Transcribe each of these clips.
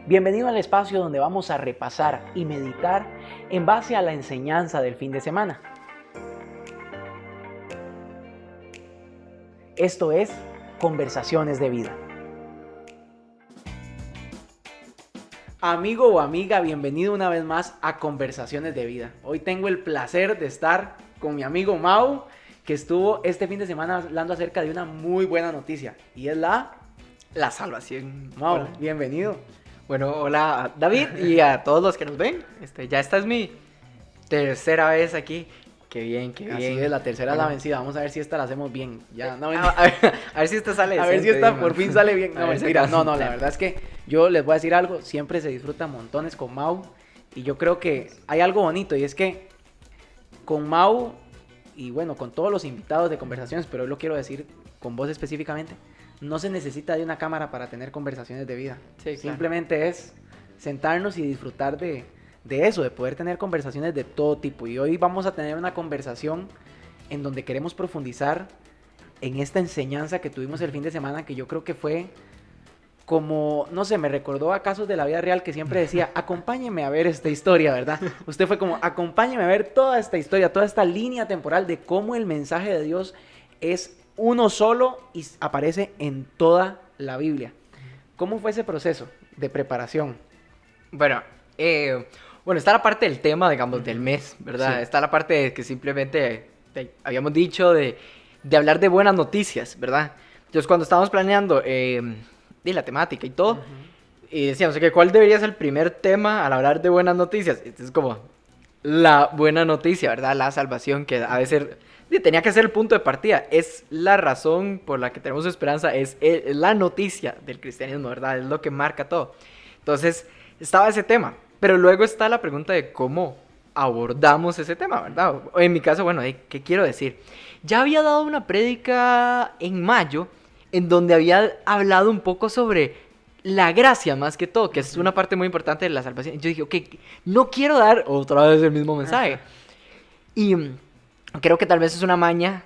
Bienvenido al espacio donde vamos a repasar y meditar en base a la enseñanza del fin de semana. Esto es Conversaciones de Vida. Amigo o amiga, bienvenido una vez más a Conversaciones de Vida. Hoy tengo el placer de estar con mi amigo Mau, que estuvo este fin de semana hablando acerca de una muy buena noticia, y es la salvación. Mau, Hola. bienvenido. Bueno, hola a David y a todos los que nos ven. Ya esta es mi tercera vez aquí. Qué bien, qué bien. Así es, la tercera es la vencida. Vamos a ver si esta la hacemos bien. Ya, no, a ver si esta sale a ver si decente, esta por fin sale bien. A No, ver si mentira. acaso. No, la verdad es que yo les voy a decir algo. Siempre se disfruta montones con Mau. Y yo creo que hay algo bonito. Y es que con Mau, y bueno, con todos los invitados de conversaciones, pero hoy lo quiero decir con vos específicamente, no se necesita de una cámara para tener conversaciones de vida. Sí, claro. Simplemente es sentarnos y disfrutar de eso, de poder tener conversaciones de todo tipo. Y hoy vamos a tener una conversación en donde queremos profundizar en esta enseñanza que tuvimos el fin de semana, que yo creo que fue como, no sé, me recordó a casos de la vida real que siempre decía, acompáñeme a ver esta historia, ¿verdad? Usted fue como, acompáñeme a ver toda esta historia, toda esta línea temporal de cómo el mensaje de Dios es uno solo y aparece en toda la Biblia. ¿Cómo fue ese proceso de preparación? Bueno, está la parte del tema, digamos, del mes, ¿verdad? Sí. Está la parte de que simplemente habíamos dicho de hablar de buenas noticias, ¿verdad? Entonces, cuando estábamos planeando de la temática y todo, y decíamos que cuál debería ser el primer tema al hablar de buenas noticias. Entonces, como la buena noticia, ¿verdad? La salvación, que ha de ser, tenía que ser el punto de partida. Es la razón por la que tenemos esperanza, es la noticia del cristianismo, ¿verdad? Es lo que marca todo. Entonces, estaba ese tema. Pero luego está la pregunta de cómo abordamos ese tema, ¿verdad? O en mi caso, bueno, ¿qué quiero decir? Ya había dado una prédica en mayo en donde había hablado un poco sobre la gracia más que todo, que es una parte muy importante de la salvación. Y yo dije, ok, no quiero dar otra vez el mismo mensaje. Y creo que tal vez es una maña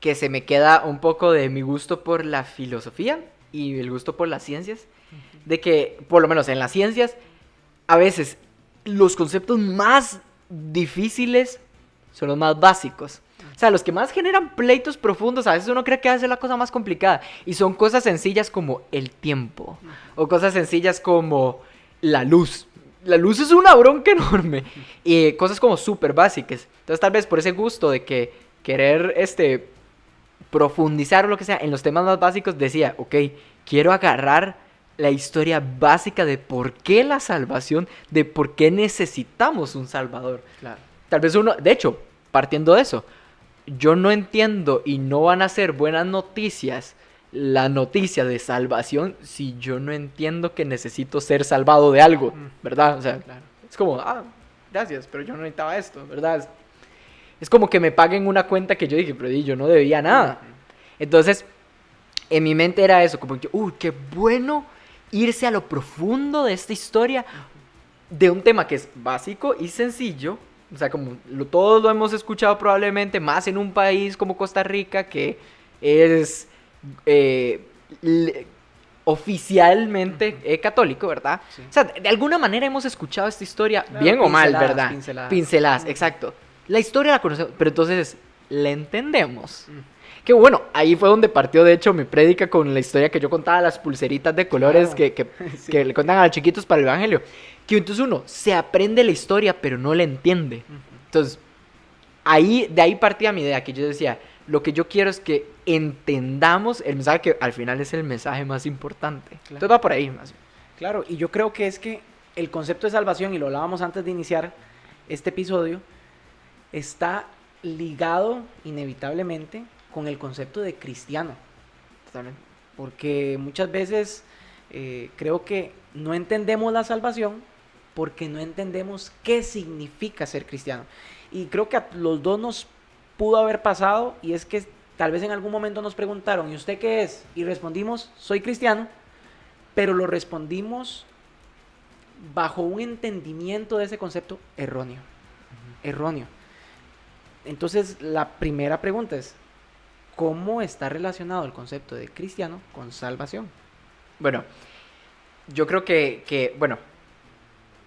que se me queda un poco de mi gusto por la filosofía y el gusto por las ciencias. De que, por lo menos en las ciencias, a veces los conceptos más difíciles son los más básicos. O sea, los que más generan pleitos profundos, a veces uno cree que hace la cosa más complicada. Y son cosas sencillas como el tiempo. O cosas sencillas como la luz. La luz es una bronca enorme. Y cosas como súper básicas. Entonces, tal vez por ese gusto de que querer profundizar o lo que sea en los temas más básicos, decía, ok, quiero agarrar la historia básica de por qué la salvación, de por qué necesitamos un salvador. Claro. Tal vez uno, de hecho, partiendo de eso, yo no entiendo y no van a ser buenas noticias la noticia de salvación si yo no entiendo que necesito ser salvado de algo, ¿verdad? O sea, Claro. es como, gracias, pero yo no necesitaba esto, ¿verdad? Es como que me paguen una cuenta que yo dije, pero yo no debía nada. Entonces, en mi mente era eso, como que, qué bueno irse a lo profundo de esta historia, de un tema que es básico y sencillo. O sea, como todos lo hemos escuchado probablemente, más en un país como Costa Rica, que es oficialmente católico, ¿verdad? Sí. O sea, de alguna manera hemos escuchado esta historia, Claro, bien o mal, pinceladas, ¿verdad? pinceladas. Exacto. La historia la conocemos, pero entonces, ¿la entendemos? Que bueno, ahí fue donde partió de hecho mi prédica con la historia que yo contaba, las pulseritas de colores, Claro. que le cuentan a los chiquitos para el evangelio. Que entonces uno se aprende la historia pero no la entiende. Entonces, de ahí partía mi idea, que yo decía, lo que yo quiero es que entendamos el mensaje que al final es el mensaje más importante. Claro. Entonces va por ahí más. Claro, y yo creo que es que el concepto de salvación, y lo hablábamos antes de iniciar este episodio, está ligado inevitablemente con el concepto de cristiano. Totalmente. Porque muchas veces creo que no entendemos la salvación porque no entendemos qué significa ser cristiano. Y creo que a los dos nos pudo haber pasado, y es que tal vez en algún momento nos preguntaron, ¿y usted qué es? Y respondimos, soy cristiano, pero lo respondimos bajo un entendimiento de ese concepto erróneo. Erróneo. Entonces, la primera pregunta es, ¿cómo está relacionado el concepto de cristiano con salvación? Bueno, yo creo bueno,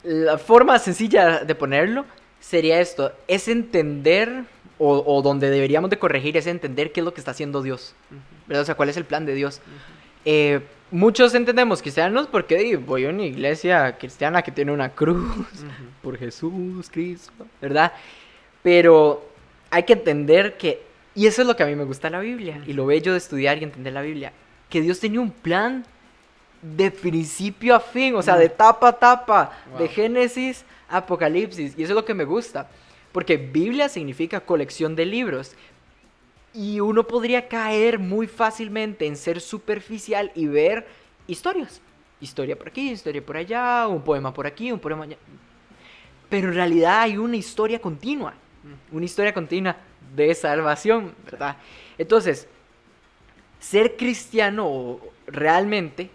la forma sencilla de ponerlo sería esto, es entender, o donde deberíamos de corregir, es entender qué es lo que está haciendo Dios, ¿verdad? O sea, cuál es el plan de Dios. Muchos entendemos cristianos porque voy a una iglesia cristiana que tiene una cruz por Jesús Cristo, ¿verdad? Pero hay que entender que, y eso es lo que a mí me gusta de la Biblia, y lo bello de estudiar y entender la Biblia, que Dios tenía un plan de principio a fin, o sea, de tapa a tapa, de Génesis a Apocalipsis, y eso es lo que me gusta, porque Biblia significa colección de libros, y uno podría caer muy fácilmente en ser superficial y ver historias, historia por aquí, historia por allá, un poema por aquí, un poema allá, pero en realidad hay una historia continua de salvación, ¿verdad? Entonces, ser cristiano realmente,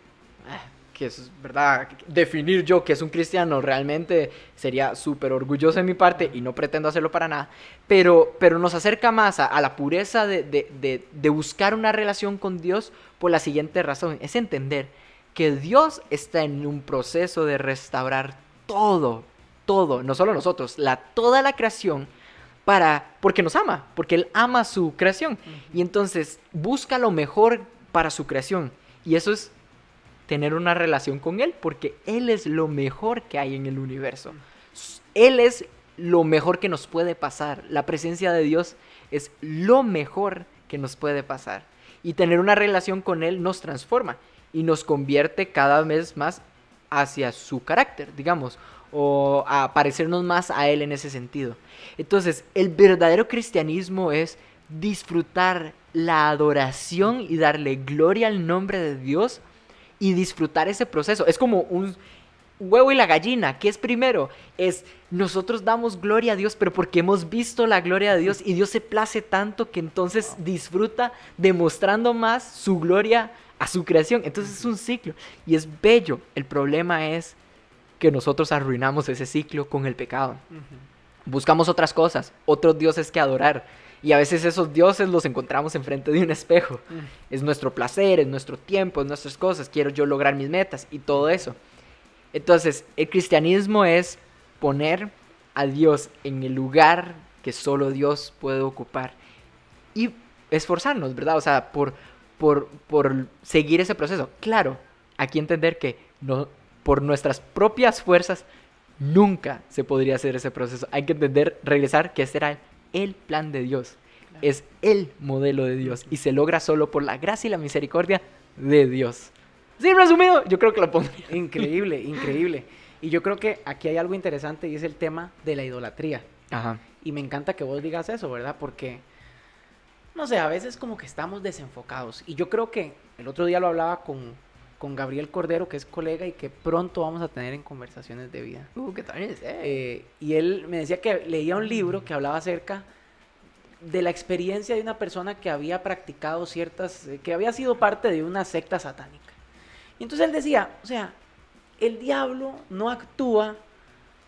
que es verdad, definir yo que es un cristiano realmente sería súper orgulloso de mi parte y no pretendo hacerlo para nada, pero nos acerca más a la pureza de buscar una relación con Dios por la siguiente razón, es entender que Dios está en un proceso de restaurar todo, no solo nosotros, toda la creación, porque nos ama, porque Él ama su creación, y entonces busca lo mejor para su creación, y eso es tener una relación con Él, porque Él es lo mejor que hay en el universo. Él es lo mejor que nos puede pasar. La presencia de Dios es lo mejor que nos puede pasar. Y tener una relación con Él nos transforma y nos convierte cada vez más hacia su carácter, digamos, o a parecernos más a Él en ese sentido. Entonces, el verdadero cristianismo es disfrutar la adoración y darle gloria al nombre de Dios y disfrutar ese proceso. Es como un huevo y la gallina. ¿Qué es primero? Es nosotros damos gloria a Dios, pero porque hemos visto la gloria de Dios y Dios se place tanto que entonces disfruta demostrando más su gloria a su creación. Entonces es un ciclo y es bello. El problema es que nosotros arruinamos ese ciclo con el pecado. Buscamos otras cosas, otros dioses que adorar. Y a veces esos dioses los encontramos enfrente de un espejo. Es nuestro placer, es nuestro tiempo, es nuestras cosas. Quiero yo lograr mis metas y todo eso. Entonces, el cristianismo es poner a Dios en el lugar que solo Dios puede ocupar. Y esforzarnos, ¿verdad? O sea, por seguir ese proceso. Claro, aquí entender que no, por nuestras propias fuerzas nunca se podría hacer ese proceso. Hay que entender, regresar, que este era el plan de Dios, claro. Es el modelo de Dios y se logra solo por la gracia y la misericordia de Dios. Sí, resumido, yo creo que lo pondría. Increíble, increíble. Y yo creo que aquí hay algo interesante y es el tema de la idolatría. Ajá. Y me encanta que vos digas eso, ¿verdad? Porque, no sé, a veces como que estamos desenfocados. Y yo creo que el otro día lo hablaba con Gabriel Cordero, que es colega y que pronto vamos a tener en Conversaciones de Vida. ¿Qué tal es? Y él me decía que leía un libro que hablaba acerca de la experiencia de una persona que había practicado que había sido parte de una secta satánica. Y entonces él decía, o sea, el diablo no actúa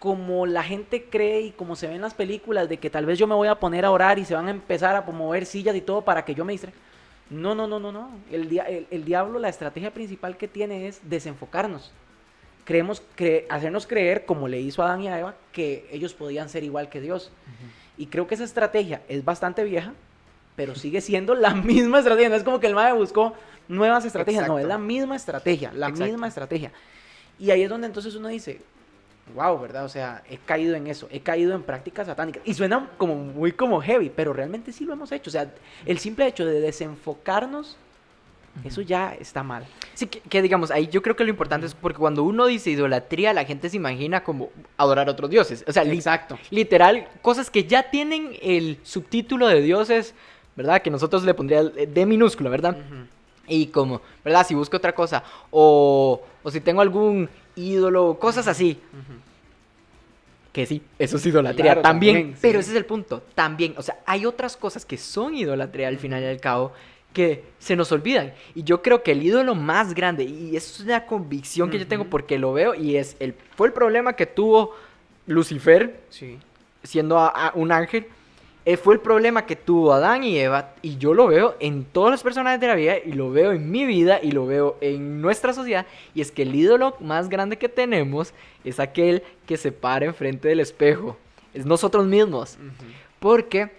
como la gente cree y como se ve en las películas, de que tal vez yo me voy a poner a orar y se van a empezar a mover sillas y todo para que yo me distraiga. No. El diablo, la estrategia principal que tiene es desenfocarnos. Hacernos creer, como le hizo a Adán y a Eva, que ellos podían ser igual que Dios. Y creo que esa estrategia es bastante vieja, pero sigue siendo la misma estrategia. No es como que el MAE buscó nuevas estrategias. Exacto. No, es la misma estrategia, misma estrategia. Y ahí es donde entonces uno dice, wow, ¿verdad? O sea, he caído en eso, he caído en prácticas satánicas. Y suena como muy heavy, pero realmente sí lo hemos hecho. O sea, el simple hecho de desenfocarnos, eso ya está mal. Sí, que digamos, ahí yo creo que lo importante es porque cuando uno dice idolatría, la gente se imagina como adorar a otros dioses. O sea, exacto. Literal, cosas que ya tienen el subtítulo de dioses, ¿verdad? Que nosotros le pondría D minúsculo, ¿verdad? Y como, ¿verdad? Si busco otra cosa, o si tengo algún ídolo, cosas así. Que sí, eso es idolatría, claro, también. Pero sí. Ese es el punto, también. O sea, hay otras cosas que son idolatría al final y al cabo que se nos olvidan. Y yo creo que el ídolo más grande, y eso es una convicción que yo tengo porque lo veo, y fue el problema que tuvo Lucifer, siendo un ángel, Fue el problema que tuvo Adán y Eva, y yo lo veo en todos los personajes de la vida, y lo veo en mi vida, y lo veo en nuestra sociedad, y es que el ídolo más grande que tenemos es aquel que se para enfrente del espejo, es nosotros mismos, porque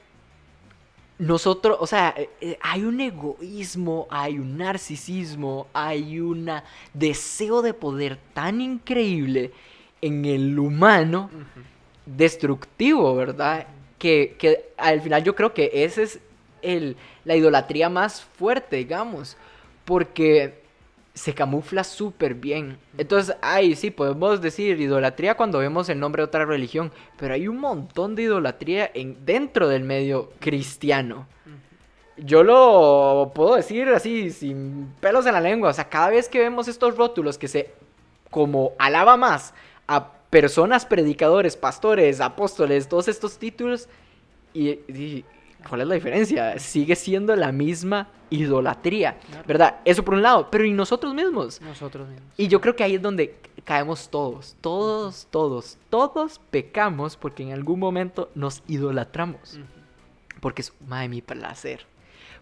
nosotros, o sea, hay un egoísmo, hay un narcisismo, hay un deseo de poder tan increíble en el humano, destructivo, ¿verdad? Que al final yo creo que ese es la idolatría más fuerte, digamos, porque se camufla súper bien. Entonces, sí, podemos decir idolatría cuando vemos el nombre de otra religión, pero hay un montón de idolatría dentro del medio cristiano. Yo lo puedo decir así, sin pelos en la lengua, o sea, cada vez que vemos estos rótulos que se como alaba más a personas, predicadores, pastores, apóstoles, todos estos títulos, y ¿cuál es la diferencia? Sigue siendo la misma idolatría, claro. ¿Verdad? Eso por un lado, pero ¿y nosotros mismos? Nosotros mismos. Y yo creo que ahí es donde caemos todos pecamos porque en algún momento nos idolatramos. Porque es, madre, mi placer.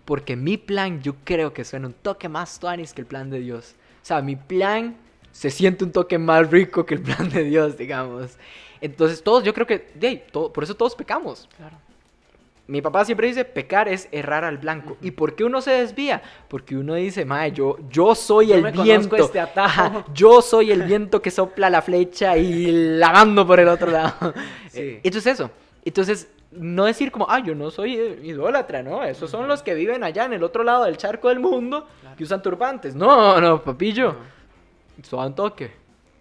Porque mi plan, yo creo que suena un toque más tuanis que el plan de Dios. O sea, mi plan se siente un toque más rico que el plan de Dios, digamos. Entonces todos, yo creo que, por eso todos pecamos. Claro. Mi papá siempre dice, pecar es errar al blanco. ¿Y por qué uno se desvía? Porque uno dice, mae, yo soy el viento. Este atajo. Yo soy el viento que sopla la flecha y la mando por el otro lado. Sí. Entonces eso. Entonces, no decir como, yo no soy idólatra, ¿no? Esos son los que viven allá en el otro lado del charco del mundo, claro, que usan turbantes. No, papillo. Suave un toque.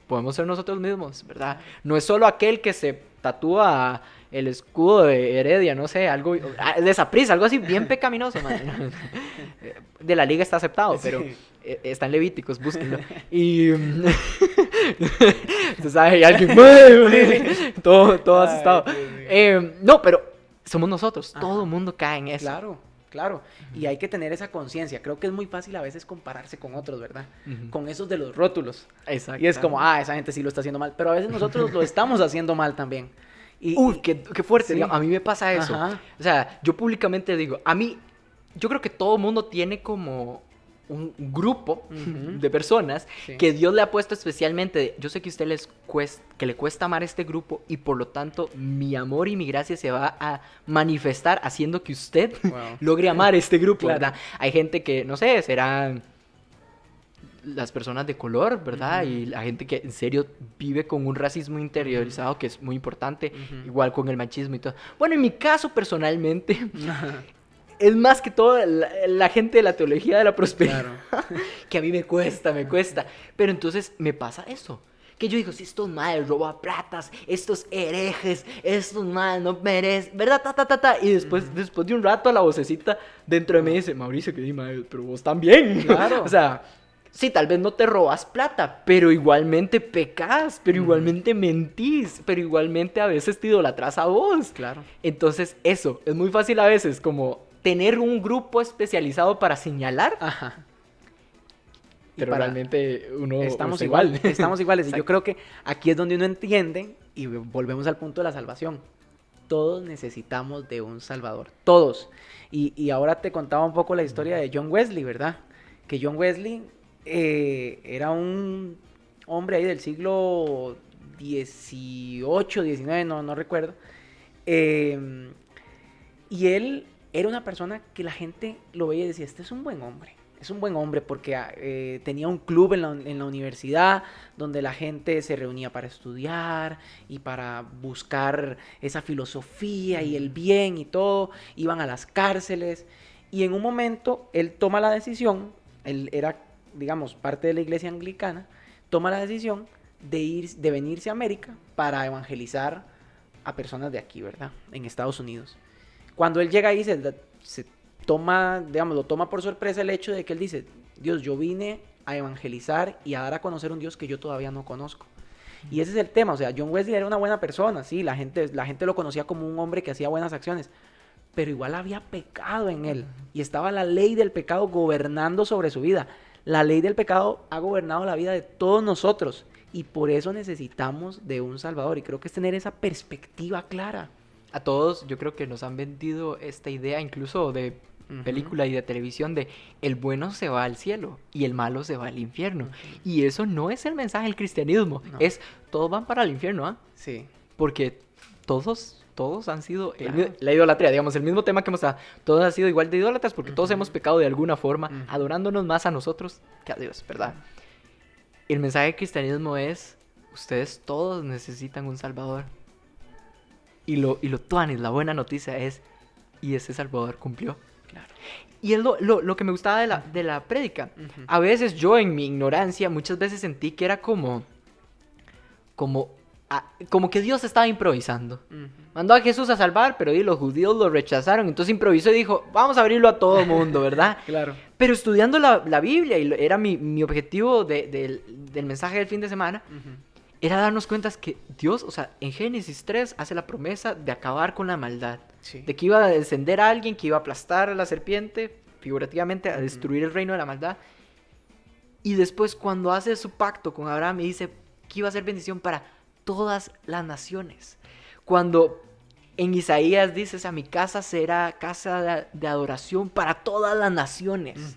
Podemos ser nosotros mismos, ¿verdad? No es solo aquel que se tatúa el escudo de Heredia, no sé, algo de Saprissa, algo así bien pecaminoso, man. De la liga está aceptado, pero está en Levíticos, búsquenlo. Y se sabe, y alguien todo asustado. No, pero somos nosotros, todo el mundo cae en eso. Claro, y hay que tener esa conciencia. Creo que es muy fácil a veces compararse con otros, ¿verdad? Con esos de los rótulos. Exacto. Y es como, esa gente sí lo está haciendo mal, pero a veces nosotros lo estamos haciendo mal también. Qué fuerte. Sí. A mí me pasa eso. Ajá. O sea, yo públicamente digo, yo creo que todo mundo tiene como un grupo de personas que Dios le ha puesto especialmente. Yo sé que a usted que le cuesta amar este grupo y por lo tanto mi amor y mi gracia se va a manifestar haciendo que usted logre amar este grupo, claro, ¿verdad? Hay gente que, no sé, serán las personas de color, ¿verdad? Y la gente que en serio vive con un racismo interiorizado que es muy importante, igual con el machismo y todo. Bueno, en mi caso personalmente es más que todo la gente de la teología de la prosperidad, claro, que a mí me cuesta, pero entonces me pasa eso, que yo digo, si estos madres roban platas, estos herejes, estos madres no merecen, ¿verdad? Y después de un rato la vocecita dentro de mí dice, Mauricio, que madre, pero vos también, claro. O sea, sí, tal vez no te robas plata, pero igualmente pecas, pero igualmente mentís, pero igualmente a veces te idolatras a vos. Claro. Entonces, eso, es muy fácil a veces como tener un grupo especializado para señalar. Ajá. Pero realmente uno estamos igual. Estamos iguales. Y yo creo que aquí es donde uno entiende, y volvemos al punto de la salvación. Todos necesitamos de un salvador. Todos. Y ahora te contaba un poco la historia de John Wesley, ¿verdad? Que John Wesley era un hombre ahí del siglo XVIII, XIX, no recuerdo. Y él era una persona que la gente lo veía y decía, este es un buen hombre. Es un buen hombre porque tenía un club en la universidad donde la gente se reunía para estudiar y para buscar esa filosofía y el bien y todo. Iban a las cárceles y en un momento él toma la decisión, él era, digamos, parte de la iglesia anglicana, toma la decisión de venirse a América para evangelizar a personas de aquí, ¿verdad? En Estados Unidos. Cuando él llega ahí se toma, digamos, lo toma por sorpresa el hecho de que él dice, Dios, yo vine a evangelizar y a dar a conocer un Dios que yo todavía no conozco. Y ese es el tema, o sea, John Wesley era una buena persona, sí, la gente lo conocía como un hombre que hacía buenas acciones, pero igual había pecado en él, y estaba la ley del pecado gobernando sobre su vida. La ley del pecado ha gobernado la vida de todos nosotros, y por eso necesitamos de un Salvador, y creo que es tener esa perspectiva clara. A todos yo creo que nos han vendido esta idea, incluso de película y de televisión, de el bueno se va al cielo y el malo se va al infierno. Y eso no es el mensaje del cristianismo, No. es todos van para el infierno, ¿ah? Sí. Porque todos han sido Claro. la idolatría, digamos, el mismo tema que hemos hablado, todos han sido igual de idólatras porque todos hemos pecado de alguna forma, adorándonos más a nosotros que a Dios, ¿verdad? El mensaje del cristianismo es, ustedes todos necesitan un salvador. Y lo tuanis, la buena noticia es, y ese salvador cumplió. Claro. Y es lo que me gustaba de la prédica. A veces yo en mi ignorancia muchas veces sentí que era como que Dios estaba improvisando. Mandó a Jesús a salvar, pero los judíos lo rechazaron. Entonces improvisó y dijo, vamos a abrirlo a todo mundo, ¿verdad? Claro. Pero estudiando la Biblia, y era mi objetivo del mensaje del fin de semana, era darnos cuenta que Dios, o sea, en Génesis 3 hace la promesa de acabar con la maldad. Sí. De que iba a descender a alguien, que iba a aplastar a la serpiente, figurativamente, a destruir el reino de la maldad. Y después, cuando hace su pacto con Abraham, y dice que iba a ser bendición para todas las naciones. Cuando en Isaías dice, o sea, mi casa será casa de adoración para todas las naciones.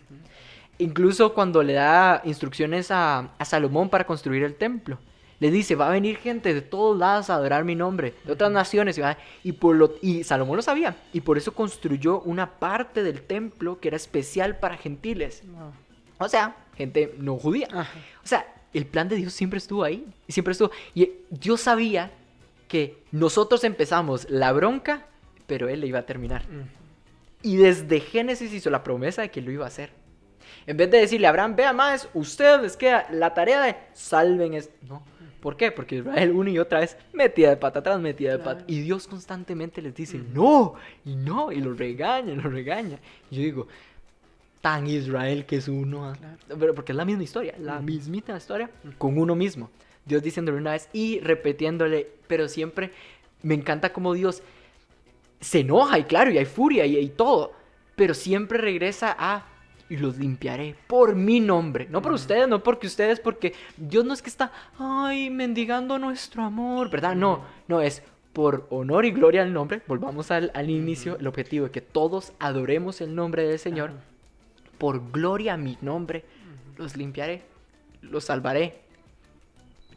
Incluso cuando le da instrucciones a Salomón para construir el templo, le dice, va a venir gente de todos lados a adorar mi nombre, de otras naciones, y Salomón lo sabía, y por eso construyó una parte del templo que era especial para gentiles. No. O sea, gente no judía. Ajá. O sea, el plan de Dios siempre estuvo ahí. Y siempre estuvo. Y Dios sabía que nosotros empezamos la bronca, pero Él le iba a terminar. Y desde Génesis hizo la promesa de que lo iba a hacer. En vez de decirle a Abraham, vea más, ustedes les queda la tarea de salven esto. No. ¿Por qué? Porque Israel una y otra vez metida de pata atrás, metida de pata. Y Dios constantemente les dice, no, y lo regaña, Y yo digo, tan Israel que es uno. Claro. Pero porque es la misma historia, la mismita historia con uno mismo. Dios diciéndole una vez y repitiéndole, pero siempre me encanta como Dios se enoja y claro, y hay furia y todo, pero siempre regresa a y los limpiaré por mi nombre, no por ustedes, no porque ustedes, porque Dios no es que está, ay, mendigando nuestro amor, ¿verdad? No, es por honor y gloria al nombre. Volvamos al inicio, el objetivo de que todos adoremos el nombre del Señor. Por gloria a mi nombre, los limpiaré, los salvaré.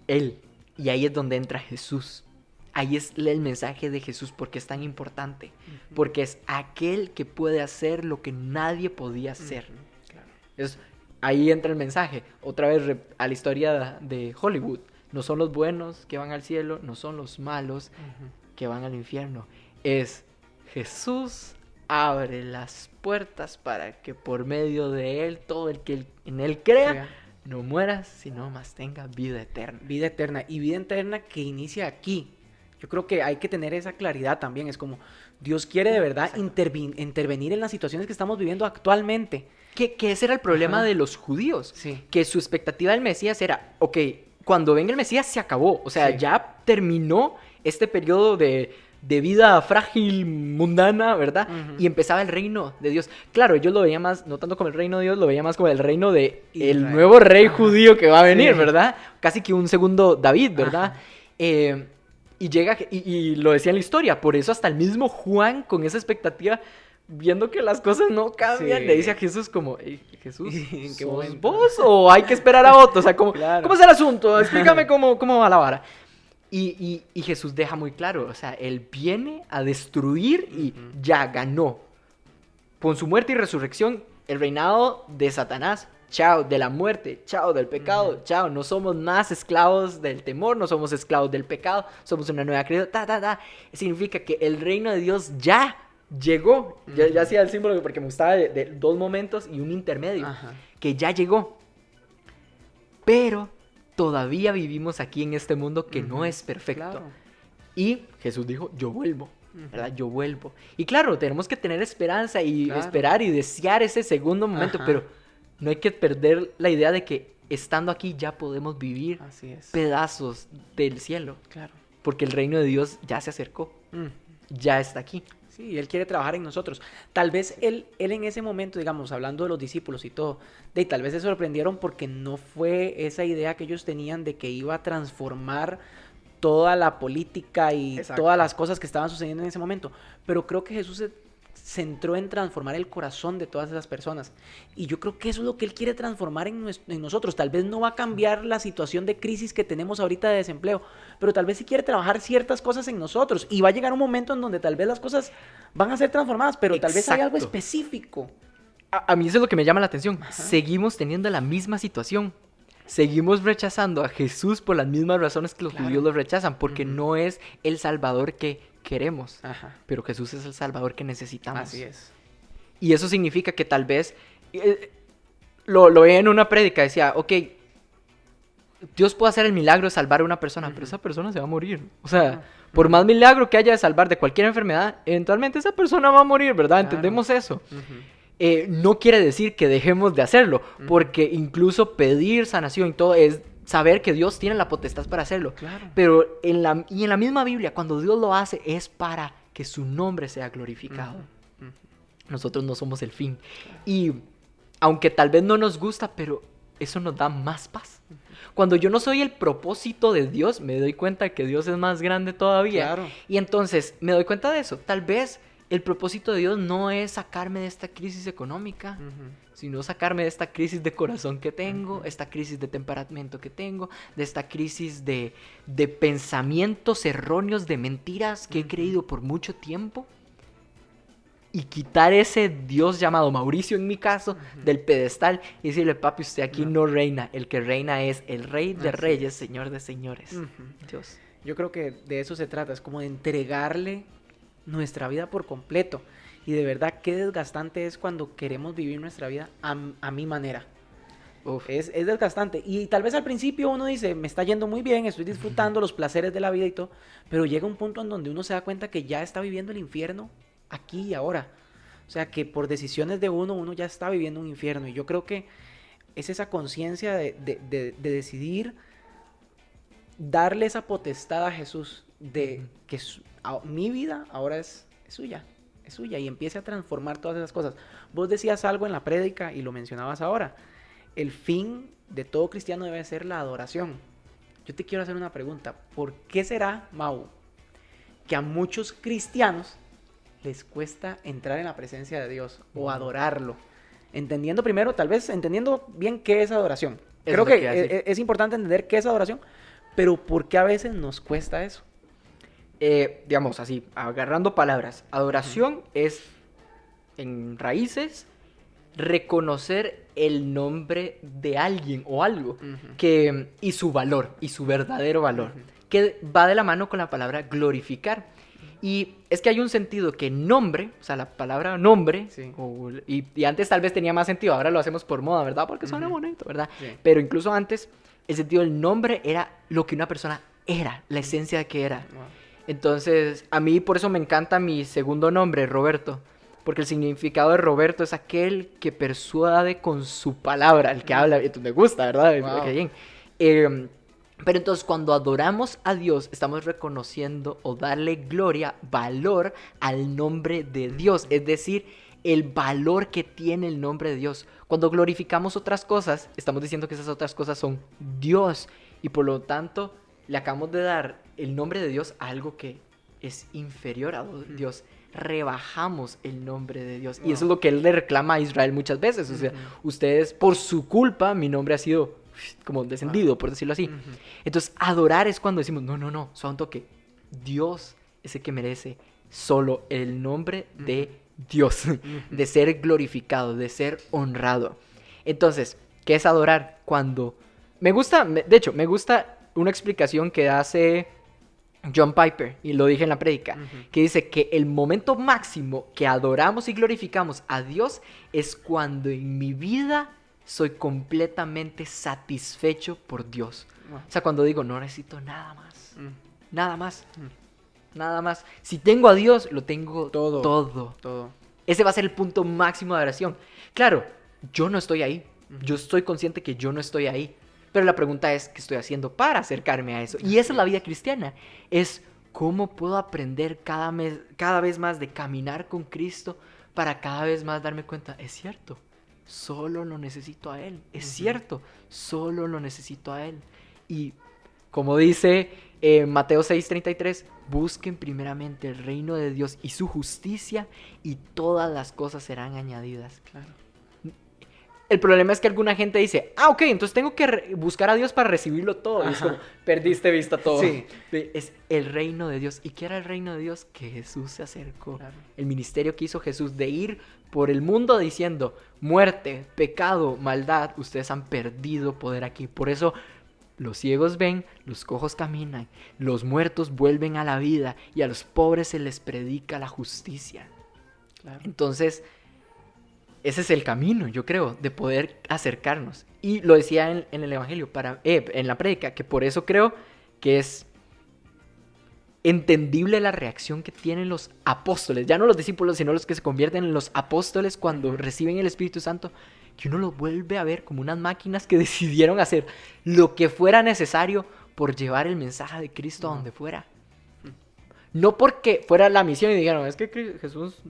Él. Y ahí es donde entra Jesús. Ahí es el mensaje de Jesús, porque es tan importante. Porque es aquel que puede hacer lo que nadie podía hacer. Claro. Ahí entra el mensaje. Otra vez a la historia de Hollywood. No son los buenos que van al cielo, no son los malos que van al infierno. Es Jesús abre las puertas para que por medio de Él, todo el que en Él crea, no muera, sino más tenga vida eterna. Vida eterna. Y vida eterna que inicia aquí. Yo creo que hay que tener esa claridad también. Es como, Dios quiere de verdad intervenir en las situaciones que estamos viviendo actualmente. Que ese era el problema de los judíos. Sí. Que su expectativa del Mesías era, ok, cuando venga el Mesías se acabó. O sea, ya terminó este periodo de vida frágil, mundana, ¿verdad? Y empezaba el reino de Dios. Claro, ellos lo veían más, no tanto como el reino de Dios, lo veían más como el reino de el nuevo rey judío que va a venir, ¿verdad? Casi que un segundo David, ¿verdad? Y llega, y lo decía en la historia, por eso hasta el mismo Juan, con esa expectativa, viendo que las cosas no cambian, le dice a Jesús como, hey, Jesús, ¿sos vos o hay que esperar a otro? O sea, ¿cómo es el asunto? Explícame cómo va la vara. Y Jesús deja muy claro, o sea, Él viene a destruir y ya ganó. Con su muerte y resurrección, el reinado de Satanás, chao, de la muerte, chao, del pecado, chao, no somos más esclavos del temor, no somos esclavos del pecado, somos una nueva criatura, Significa que el reino de Dios ya llegó. Ya hacía el símbolo porque me gustaba de dos momentos y un intermedio, que ya llegó. Pero todavía vivimos aquí en este mundo que no es perfecto. Claro. Y Jesús dijo, yo vuelvo, ¿verdad? Yo vuelvo. Y claro, tenemos que tener esperanza y esperar y desear ese segundo momento, pero no hay que perder la idea de que estando aquí ya podemos vivir pedazos del cielo. Claro. Porque el reino de Dios ya se acercó, ya está aquí. Sí, Él quiere trabajar en nosotros. Tal vez él en ese momento, digamos, hablando de los discípulos y todo, tal vez se sorprendieron porque no fue esa idea que ellos tenían de que iba a transformar toda la política y Exacto. todas las cosas que estaban sucediendo en ese momento. Pero creo que Jesús se centró en transformar el corazón de todas esas personas. Y yo creo que eso es lo que Él quiere transformar en nosotros. Tal vez no va a cambiar la situación de crisis que tenemos ahorita de desempleo, pero tal vez sí quiere trabajar ciertas cosas en nosotros. Y va a llegar un momento en donde tal vez las cosas van a ser transformadas, pero tal vez hay algo Exacto. específico. A mí eso es lo que me llama la atención. Seguimos teniendo la misma situación. Seguimos rechazando a Jesús por las mismas razones que los Claro. judíos lo rechazan, porque no es el Salvador que queremos, Ajá. pero Jesús es el Salvador que necesitamos. Así es. Y eso significa que tal vez, lo veía en una prédica, decía, ok, Dios puede hacer el milagro de salvar a una persona, pero esa persona se va a morir. O sea, por más milagro que haya de salvar de cualquier enfermedad, eventualmente esa persona va a morir, ¿verdad? Claro. Entendemos eso. No quiere decir que dejemos de hacerlo, porque incluso pedir sanación y todo es saber que Dios tiene la potestad para hacerlo. Claro. Pero en la misma Biblia, cuando Dios lo hace, es para que su nombre sea glorificado. Nosotros no somos el fin. Y aunque tal vez no nos gusta, pero eso nos da más paz. Cuando yo no soy el propósito de Dios, me doy cuenta que Dios es más grande todavía. Claro. Y entonces me doy cuenta de eso. Tal vez el propósito de Dios no es sacarme de esta crisis económica, sino sacarme de esta crisis de corazón que tengo, esta crisis de temperamento que tengo, de esta crisis de pensamientos erróneos, de mentiras que he creído por mucho tiempo. Y quitar ese Dios llamado Mauricio, en mi caso, del pedestal y decirle, papi, usted aquí no reina. El que reina es el Rey de Reyes, Señor de Señores. Dios. Yo creo que de eso se trata, es como de entregarle nuestra vida por completo. Y de verdad, qué desgastante es cuando queremos vivir nuestra vida a mi manera. Uf. Es desgastante. Y tal vez al principio uno dice, me está yendo muy bien, estoy disfrutando los placeres de la vida y todo, pero llega un punto en donde uno se da cuenta que ya está viviendo el infierno aquí y ahora. O sea, que por decisiones de uno ya está viviendo un infierno. Y yo creo que es esa conciencia de decidir darle esa potestad a Jesús de que mi vida ahora es suya. Es suya y empiece a transformar todas esas cosas. Vos decías algo en la prédica y lo mencionabas ahora. El fin de todo cristiano debe ser la adoración. Yo te quiero hacer una pregunta. ¿Por qué será, Mau, que a muchos cristianos les cuesta entrar en la presencia de Dios o adorarlo? Entendiendo primero, tal vez entendiendo bien qué es adoración. Creo que es importante entender qué es adoración, pero ¿por qué a veces nos cuesta eso? Digamos así, agarrando palabras. Adoración es, en raíces, reconocer el nombre de alguien o algo y su valor, y su verdadero valor, que va de la mano con la palabra glorificar. Y es que hay un sentido que nombre, o sea, la palabra nombre, Sí. y antes tal vez tenía más sentido, ahora lo hacemos por moda, ¿verdad? Porque suena bonito, ¿verdad? Sí. Pero incluso antes, el sentido del nombre era lo que una persona era, la esencia de que era. Wow. Entonces, a mí por eso me encanta mi segundo nombre, Roberto. Porque el significado de Roberto es aquel que persuade con su palabra, el que habla. Entonces me gusta, ¿verdad? Wow. Qué bien. Pero entonces cuando adoramos a Dios, estamos reconociendo o darle gloria, valor al nombre de Dios. Es decir, el valor que tiene el nombre de Dios. Cuando glorificamos otras cosas, estamos diciendo que esas otras cosas son Dios. Y por lo tanto, le acabamos de dar el nombre de Dios a algo que es inferior a Dios. Rebajamos el nombre de Dios. Y eso es lo que él le reclama a Israel muchas veces. O sea, ustedes, por su culpa, mi nombre ha sido como descendido, por decirlo así. Entonces, adorar es cuando decimos, no, santo que Dios es el que merece solo el nombre de Dios, de ser glorificado, de ser honrado. Entonces, ¿qué es adorar? Cuando... me gusta una explicación que hace John Piper, y lo dije en la prédica, que dice que el momento máximo que adoramos y glorificamos a Dios es cuando en mi vida soy completamente satisfecho por Dios. Wow. O sea, cuando digo, no necesito nada más, nada más, nada más. Si tengo a Dios, lo tengo todo. Ese va a ser el punto máximo de adoración. Claro, yo no estoy ahí. Yo estoy consciente que yo no estoy ahí. Pero la pregunta es, ¿qué estoy haciendo para acercarme a eso? Y esa es la vida cristiana. Es cómo puedo aprender cada vez más de caminar con Cristo para cada vez más darme cuenta, es cierto, solo lo necesito a Él. Es cierto, solo lo necesito a Él. Y Como dice Mateo 6:33, busquen primeramente el reino de Dios y su justicia y todas las cosas serán añadidas. Claro. El problema es que alguna gente dice, ok, entonces tengo que buscar a Dios para recibirlo todo. Y es como, perdiste vista todo. Sí. Es el reino de Dios. ¿Y qué era el reino de Dios? Que Jesús se acercó. Claro. El ministerio que hizo Jesús de ir por el mundo diciendo, muerte, pecado, maldad, ustedes han perdido poder aquí. Por eso los ciegos ven, los cojos caminan, los muertos vuelven a la vida y a los pobres se les predica la justicia. Claro. Entonces, ese es el camino, yo creo, de poder acercarnos. Y lo decía en el Evangelio, en la prédica, que por eso creo que es entendible la reacción que tienen los apóstoles, ya no los discípulos, sino los que se convierten en los apóstoles cuando reciben el Espíritu Santo, que uno los vuelve a ver como unas máquinas que decidieron hacer lo que fuera necesario por llevar el mensaje de Cristo a donde fuera. No porque fuera la misión y dijeron, es que Jesús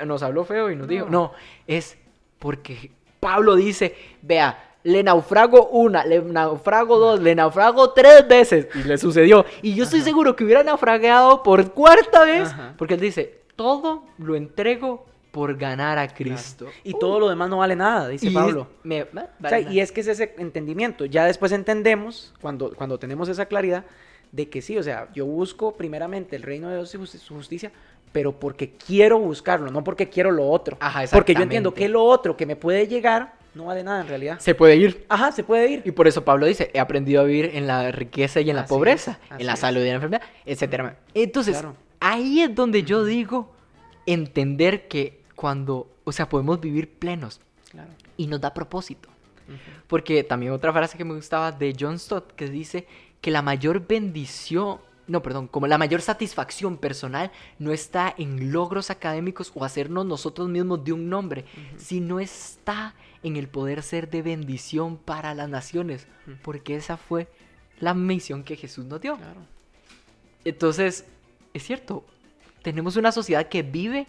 nos habló feo y nos dijo. No, es porque Pablo dice, vea, le naufrago una, le naufrago dos, le naufrago 3 veces. Y le sucedió. Y yo estoy seguro que hubiera naufragado por 4ª vez. Ajá. Porque él dice, todo lo entrego por ganar a Cristo. Claro. Y todo lo demás no vale nada, dice Pablo. O sea, y es que es ese entendimiento. Ya después entendemos, cuando tenemos esa claridad, de que sí, o sea, yo busco primeramente el reino de Dios y su justicia, pero porque quiero buscarlo, no porque quiero lo otro. Ajá, porque yo entiendo que lo otro que me puede llegar no vale nada en realidad. Se puede ir. Ajá, se puede ir. Y por eso Pablo dice, he aprendido a vivir en la riqueza y en la pobreza, en la es. salud y en la enfermedad, etcétera. Entonces, Claro. ahí es donde yo digo entender que o sea, podemos vivir plenos Claro. y nos da propósito. Porque también otra frase que me gustaba de John Stott que dice que la mayor como la mayor satisfacción personal no está en logros académicos o hacernos nosotros mismos de un nombre, sino está en el poder ser de bendición para las naciones, porque esa fue la misión que Jesús nos dio. Claro. Entonces, es cierto, tenemos una sociedad que vive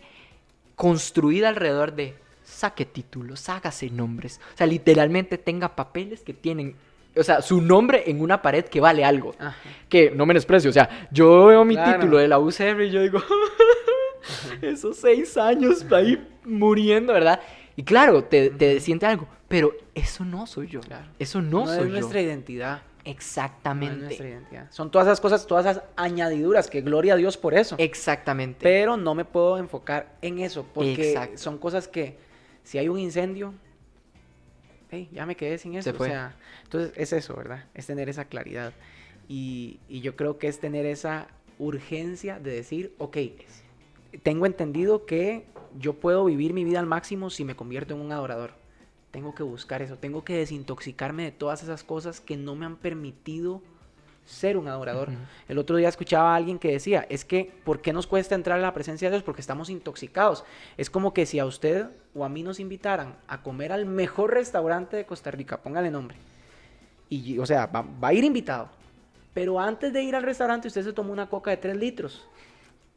construida alrededor de saque títulos, hágase nombres, o sea, literalmente tenga papeles que tienen, o sea, su nombre en una pared que vale algo, Ajá. que no menosprecio, o sea, yo veo mi Claro. título de la UCR y yo digo, esos 6 años ahí muriendo, ¿verdad? Y claro, te siente algo, pero eso no soy yo, Claro. eso no soy es yo. nuestra identidad. No Exactamente. es nuestra identidad. Son todas esas cosas, todas esas añadiduras, que gloria a Dios por eso. Exactamente. Pero no me puedo enfocar en eso, porque Exacto. son cosas que, si hay un incendio, hey, ya me quedé sin eso. Se fue. O sea, entonces es eso, ¿verdad? Es tener esa claridad. Y yo creo que es tener esa urgencia de decir, ok, tengo entendido que yo puedo vivir mi vida al máximo si me convierto en un adorador. Tengo que buscar eso, tengo que desintoxicarme de todas esas cosas que no me han permitido ser un adorador. El otro día escuchaba a alguien que decía, es que, ¿por qué nos cuesta entrar a la presencia de Dios? Porque estamos intoxicados. Es como que si a usted o a mí nos invitaran a comer al mejor restaurante de Costa Rica, póngale nombre, y, o sea, va a ir invitado, pero antes de ir al restaurante usted se tomó una coca de 3 litros.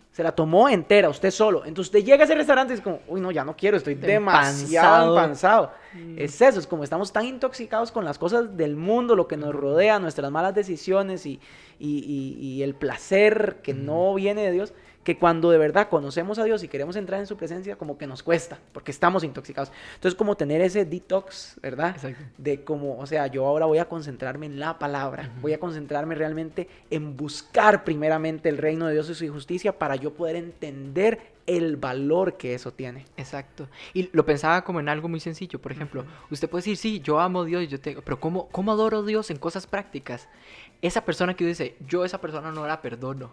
Se la tomó entera, usted solo. Entonces usted llega a ese restaurante y es como, uy, no, ya no quiero, estoy demasiado empansado. Es eso, es como estamos tan intoxicados con las cosas del mundo, lo que nos rodea, nuestras malas decisiones y el placer que no viene de Dios, que cuando de verdad conocemos a Dios y queremos entrar en su presencia, como que nos cuesta, porque estamos intoxicados. Entonces, como tener ese detox, ¿verdad? Exacto. De como, o sea, yo ahora voy a concentrarme en la palabra, voy a concentrarme realmente en buscar primeramente el reino de Dios y su justicia para yo poder entender el valor que eso tiene. Exacto. Y lo pensaba como en algo muy sencillo. Por ejemplo, usted puede decir, sí, yo amo a Dios, pero ¿cómo adoro a Dios en cosas prácticas? Esa persona que dice, yo a esa persona no la perdono.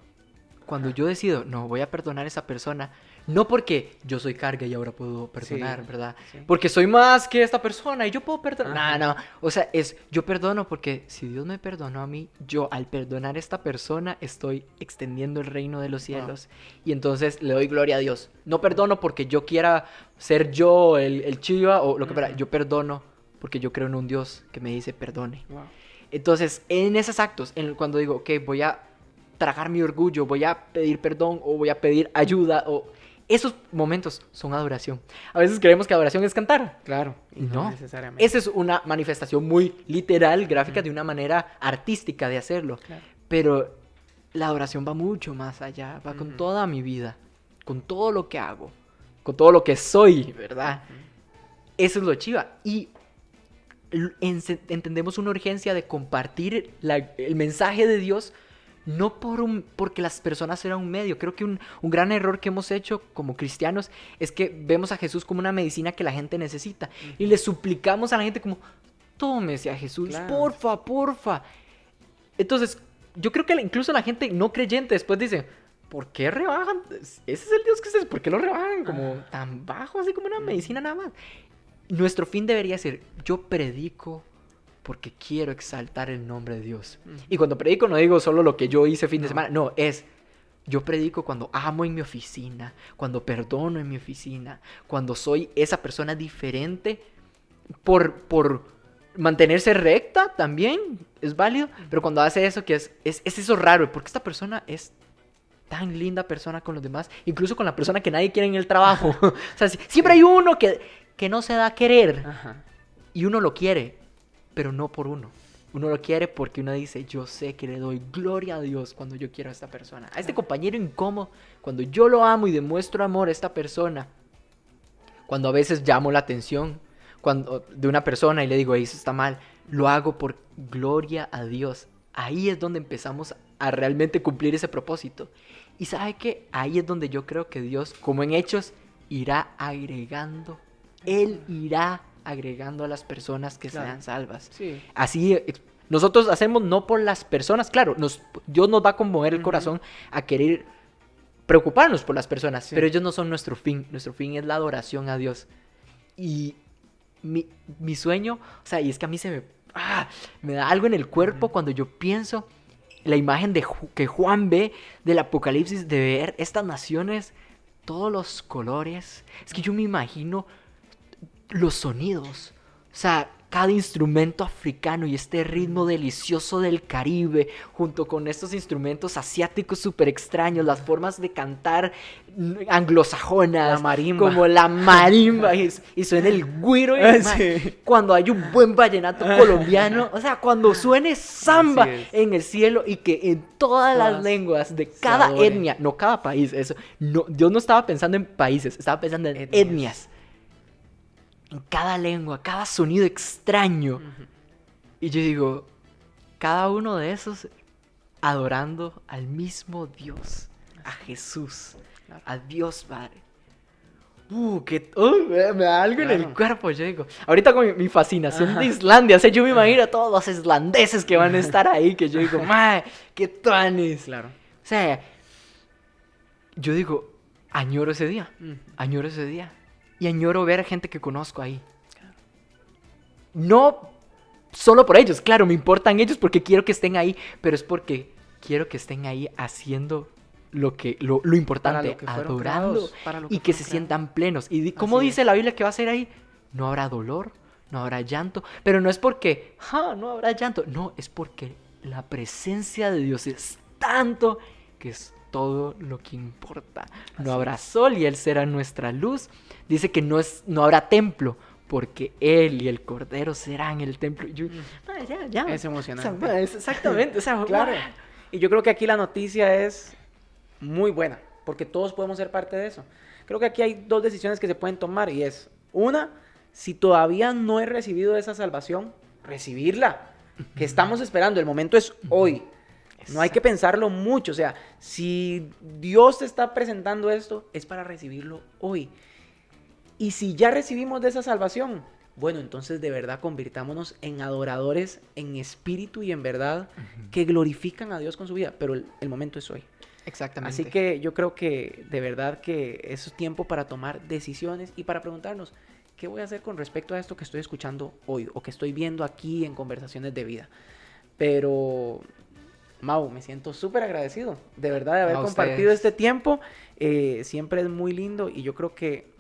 Cuando yo decido, no, voy a perdonar a esa persona, no porque yo soy carga y ahora puedo perdonar, Sí, ¿verdad? sí. Porque soy más que esta persona y yo puedo perdonar. Ajá. No. O sea, yo perdono porque si Dios me perdonó a mí, yo al perdonar a esta persona estoy extendiendo el reino de los cielos. Y entonces le doy gloria a Dios. No perdono porque yo quiera ser yo el chiva o lo que fuera. Yo perdono porque yo creo en un Dios que me dice perdone. Wow. Entonces, en esos actos, cuando digo, ok, voy a tragar mi orgullo, voy a pedir perdón o voy a pedir ayuda, Esos momentos son adoración. A veces creemos que adoración es cantar. Claro, y No, no necesariamente. esa es una manifestación muy literal, gráfica, de una manera artística de hacerlo. Claro. Pero la adoración va mucho más allá, va con Ujú. toda mi vida, con todo lo que hago, con todo lo que soy, ¿verdad? Eso es lo chiva. Y entendemos una urgencia de compartir el mensaje de Dios, no porque las personas eran un medio. Creo que un gran error que hemos hecho como cristianos es que vemos a Jesús como una medicina que la gente necesita. Y le suplicamos a la gente como, tómese a Jesús, Claro. porfa, porfa. Entonces, yo creo que incluso la gente no creyente después dice, ¿por qué rebajan? Ese es el Dios que ustedes, ¿por qué lo rebajan como tan bajo, así como una medicina nada más? Nuestro fin debería ser, yo predico porque quiero exaltar el nombre de Dios. Y cuando predico no digo solo lo que yo hice fin de semana, no, yo predico cuando amo en mi oficina, cuando perdono en mi oficina, cuando soy esa persona diferente por mantenerse recta también, es válido, pero cuando hace eso que es eso raro, porque esta persona es tan linda persona con los demás, incluso con la persona que nadie quiere en el trabajo. O sea, siempre hay uno que no se da a querer. Ajá. Y uno lo quiere, pero no por uno. Uno lo quiere porque uno dice, yo sé que le doy gloria a Dios cuando yo quiero a esta persona. A este compañero incómodo, cuando yo lo amo y demuestro amor a esta persona. Cuando a veces llamo la atención de una persona y le digo, eso está mal. Lo hago por gloria a Dios. Ahí es donde empezamos a realmente cumplir ese propósito. Y ¿sabe qué? Ahí es donde yo creo que Dios, como en Hechos, irá agregando. Él irá agregando a las personas que Claro. sean salvas. Sí. Así nosotros hacemos no por las personas, claro, Dios nos va a conmover el Ujú. corazón a querer preocuparnos por las personas, Sí. pero ellos no son nuestro fin es la adoración a Dios. Y mi sueño, o sea, y es que a mí me da algo en el cuerpo cuando yo pienso la imagen que Juan ve del Apocalipsis, de ver estas naciones, todos los colores. Es que yo me imagino los sonidos, o sea, cada instrumento africano y este ritmo delicioso del Caribe, junto con estos instrumentos asiáticos súper extraños, las formas de cantar anglosajonas, La marimba. como la marimba, y suena el güiro, y, Sí. cuando hay un buen vallenato colombiano, o sea, cuando suene samba Así es. en el cielo y que en todas las Todas lenguas de se cada adoren. etnia, no cada país, eso, no, Dios no estaba pensando en países, estaba pensando en etnias. En cada lengua, cada sonido extraño. Y yo digo, cada uno de esos adorando al mismo Dios, a Jesús, Claro. a Dios Padre. Me da algo en el Claro. cuerpo, yo digo. Ahorita con mi fascinación Ajá. de Islandia, o sea, yo me imagino a todos los islandeses que van a estar ahí, que yo digo, mae, qué tuanis. Claro. O sea, yo digo, añoro ese día. Añoro ese día. Y añoro ver gente que conozco ahí. No solo por ellos, claro, me importan ellos porque quiero que estén ahí, pero es porque quiero que estén ahí haciendo lo importante, lo que fueron adorando, creados, para lo y que fueron se creados. sientan plenos. Y ¿cómo Así dice es. la Biblia que va a ser ahí? No habrá dolor, no habrá llanto, pero no es porque, no habrá llanto, no, es porque la presencia de Dios es tanto que es todo lo que importa. No Así habrá sol y Él será nuestra luz. Dice que no habrá templo, porque Él y el Cordero serán el templo. Ya. Es emocionante. O sea, exactamente. O sea, Claro. Y yo creo que aquí la noticia es muy buena, porque todos podemos ser parte de eso. Creo que aquí hay dos decisiones que se pueden tomar y es, una, si todavía no he recibido esa salvación, recibirla, que estamos esperando, el momento es hoy. No hay que pensarlo mucho, o sea, si Dios te está presentando esto, es para recibirlo hoy. Y si ya recibimos de esa salvación, bueno, entonces de verdad convirtámonos en adoradores en espíritu y en verdad que glorifican a Dios con su vida, pero el momento es hoy. Exactamente. Así que yo creo que de verdad que es tiempo para tomar decisiones y para preguntarnos, ¿qué voy a hacer con respecto a esto que estoy escuchando hoy o que estoy viendo aquí en Conversaciones de Vida? Pero, Mau, me siento súper agradecido, de verdad, de haber A compartido ustedes. este tiempo. Siempre es muy lindo y yo creo que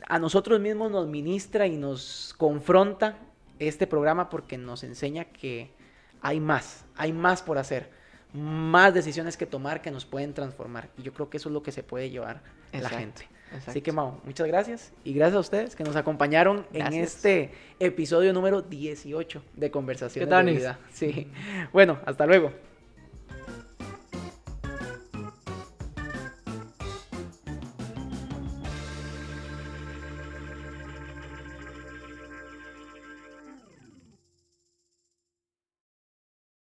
a nosotros mismos nos ministra y nos confronta este programa porque nos enseña que hay más por hacer. más decisiones que tomar que nos pueden transformar. Y yo creo que eso es lo que se puede llevar la Exacto, gente. exacto. Así que, Mau, muchas gracias. Y gracias a ustedes que nos acompañaron en Gracias. este episodio número 18 de Conversaciones ¿Qué tal, de Nis? Vida. Sí. Bueno, hasta luego.